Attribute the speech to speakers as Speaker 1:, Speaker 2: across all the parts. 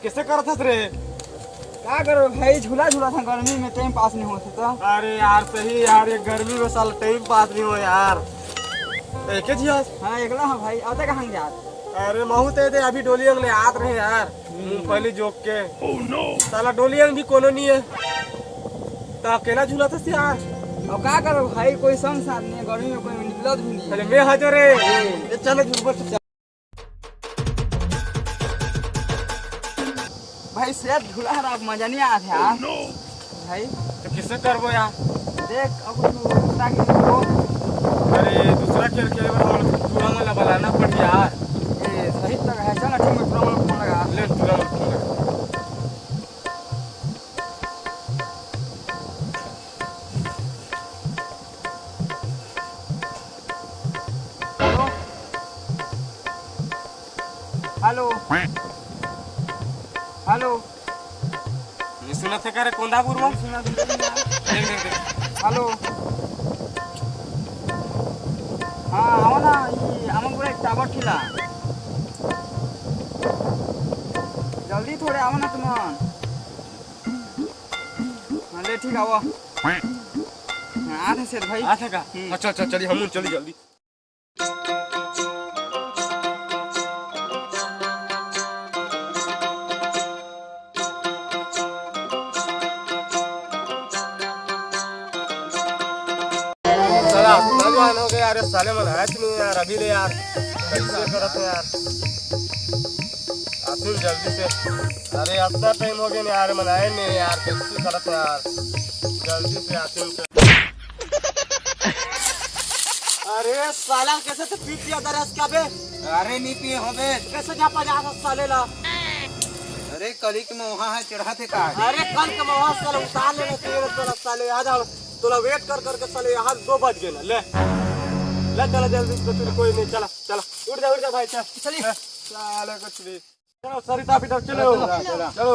Speaker 1: कैसे करत हस रे?
Speaker 2: क्या करो भाई, झूला झूला था, गर्मी में टाइम पास नहीं होता था।
Speaker 1: अरे यार सही यार, ये गर्मी में साल टाइम पास नहीं हो यार। एक ही जियास।
Speaker 2: हाँ एकला हाँ भाई, आते कहाँ जात?
Speaker 1: अरे महू ते अभी डोलियंग ले आत रहे यार, मूंगफली जोक के। साला डोलियंग भी कोनो नहीं है, तो अकेला झूला था यार।
Speaker 2: अब क्या करो भाई, कोई संग साथ नहीं है, गर्मी में कोई निकलत भी नहीं है।
Speaker 1: अरे मैं हाजिर रे, ये चल झूल पर।
Speaker 2: भाई सेठ झूला है, मजा नहीं आया था यार। भाई
Speaker 1: तो किससे करबो यार?
Speaker 2: देख अब दूसरा खेल को।
Speaker 1: अरे दूसरा खेल खेले में हम पूरा वाला बनाना पड़ यार।
Speaker 2: ये सही तक है, चल ठीक में पूरा वाला फोन लगा
Speaker 1: ले पूरा वाला फोन लगा।
Speaker 2: Hello hello.
Speaker 1: ये सुना थे करे कोंडापुर में?
Speaker 2: सुना
Speaker 1: देख देख देख।
Speaker 2: हेलो। हाँ आओ ना, ये आमन पूरा एक टावर खिला, जल्दी थोड़े आओ ना तुम। हाँ ले ठीक आओ। आते सेठ भाई।
Speaker 1: आते का? अच्छा अच्छा चलिए हम चली जल्दी। जवान हो गए यार, साले मन है नहीं यार अभी ले यार, कैसे करत है यार? आतुल जल्दी से। अरे अपना टाइम हो गया नहीं यार, मनाए नहीं यार, कैसे करत है यार? जल्दी से आतुल कर। अरे साला कैसे तो पी पिया दरस का बे?
Speaker 2: अरे नहीं पिए हो बे,
Speaker 1: कैसे जा पा जा साले ला?
Speaker 2: अरे कली के मोहा है चढ़ा थे का।
Speaker 1: अरे कल के मवा साले उतार लेना चाहिए तो साले आ जा, तोला वेट कर कर के साले यहाँ 2 बज गए ना। ले ले चला जल्दी से, फिर कोई नहीं। चला चला उठ जा भाई, चल चलिए। साले कुछ भी चलो, सरिता पिता चलो चलो।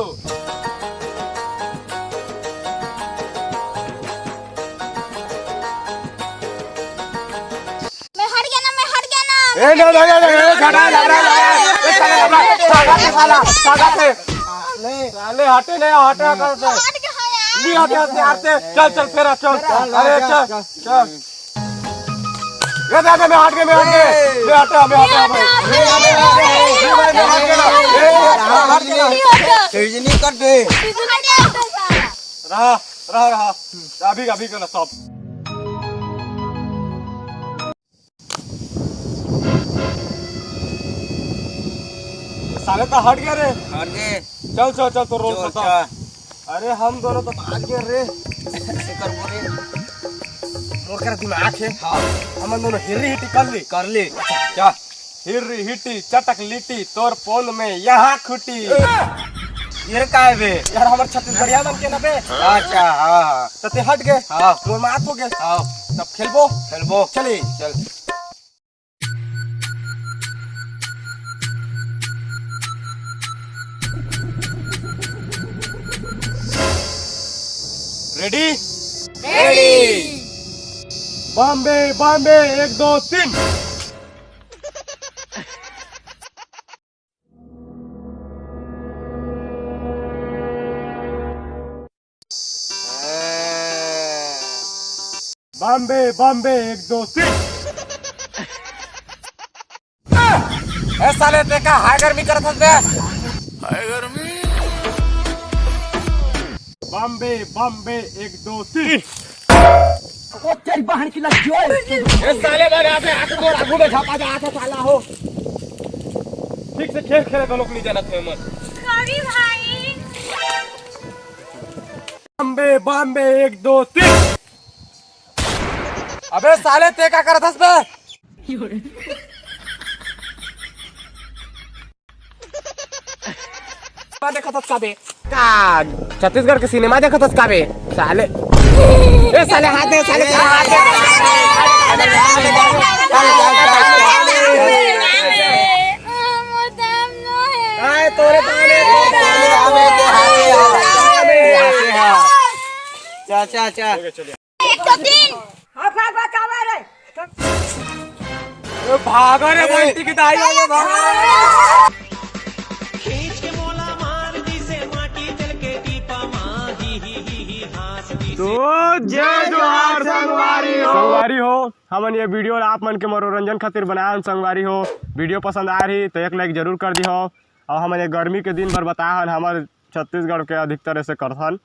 Speaker 3: मैं हट गया ना।
Speaker 1: ए नो नो नो खड़ा लग रहा है, ए साला ले साले हटे नहीं, हटे कर दे
Speaker 3: हट गया है यार।
Speaker 1: नहीं हटे यार से। चल चल फेरा चल। अरे चल चल ये दादा मैं हट गए मैं हटा भाई।
Speaker 2: नहीं कर दे
Speaker 1: रहा अभी अभी करना सब। साले तो हट गया रे।
Speaker 2: हट गए।
Speaker 1: चल चल चल तो रोल पता। अरे हम दोनों तो भाग गए रे।
Speaker 2: ऐसे कर बोले
Speaker 1: मोर कर दिमाग है।
Speaker 2: हाँ
Speaker 1: हम दोनों हिर्री हिटी कर ली।
Speaker 2: क्या
Speaker 1: हिर्री हिटी चटक लिटी तोर पोल में यहाँ खुटी।
Speaker 2: ये का है बे?
Speaker 1: यार हमारे छत्तीसगढ़िया मन के ना बे।
Speaker 2: अच्छा हाँ
Speaker 1: तो ते हट गए।
Speaker 2: हाँ
Speaker 1: मोर मात हो गए।
Speaker 2: हाँ
Speaker 1: तब खेलबो चली
Speaker 2: चल।
Speaker 1: Ready
Speaker 3: ready.
Speaker 1: बॉम्बे बॉम्बे 1 2 3। बॉम्बे बॉम्बे 1 2 3।
Speaker 2: ए साले ते का हाय गर्मी करत हस बे?
Speaker 1: हाय गर्मी। बॉम्बे बॉम्बे 1 2 3।
Speaker 2: ओ तेरी बहन की लग जो।
Speaker 1: ए साले मेरे यहाँ पे आगू में झापा जा आते साला हो। ठीक से खेल खेले दोनों को नहीं जाना थे मन।
Speaker 3: सॉरी भाई।
Speaker 1: बॉम्बे बॉम्बे 1 2 3।
Speaker 2: अबे साले ते का करत हस बे?
Speaker 1: देखा था बे का छत्तीसगढ़ के सिनेमा देखा था बे साले। ए साले हाथ दे साले हाथ दे। आए तोरे ताने
Speaker 2: चा
Speaker 1: चलिए
Speaker 3: 1 2 3।
Speaker 1: भागो रे बंटी की दाई भागो।
Speaker 4: खींच के मोला मार
Speaker 1: तो जय जोहार संगवारी हो। हमन ये वीडियो आप मन के मनोरंजन खातिर बनाए संगवारी हो। वीडियो पसंद आ रही तो एक लाइक जरूर कर दी हो। और हमन ये गर्मी के दिन भर बताहन हमारे छत्तीसगढ़ के अधिकतर ऐसे करथन।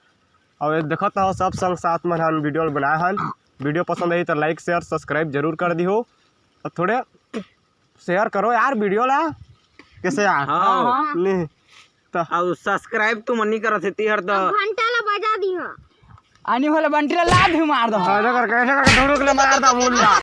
Speaker 1: और देखत हो सब संग साथ में हम वीडियो बनाए हन। वीडियो पसंद आई तो लाइक शेयर सब्सक्राइब जरूर कर दी हो। और थोड़े शेयर करो यार वीडियो ला कैसे यार।
Speaker 2: हाँ।
Speaker 1: नहीं तो
Speaker 2: और सब्सक्राइब तो मन नहीं करत थी हर तो
Speaker 3: घंटा ला बजा दी हो।
Speaker 2: आने वाला बंटी ला भी मार दो
Speaker 1: ऐसा करके मार दो मुन्ना।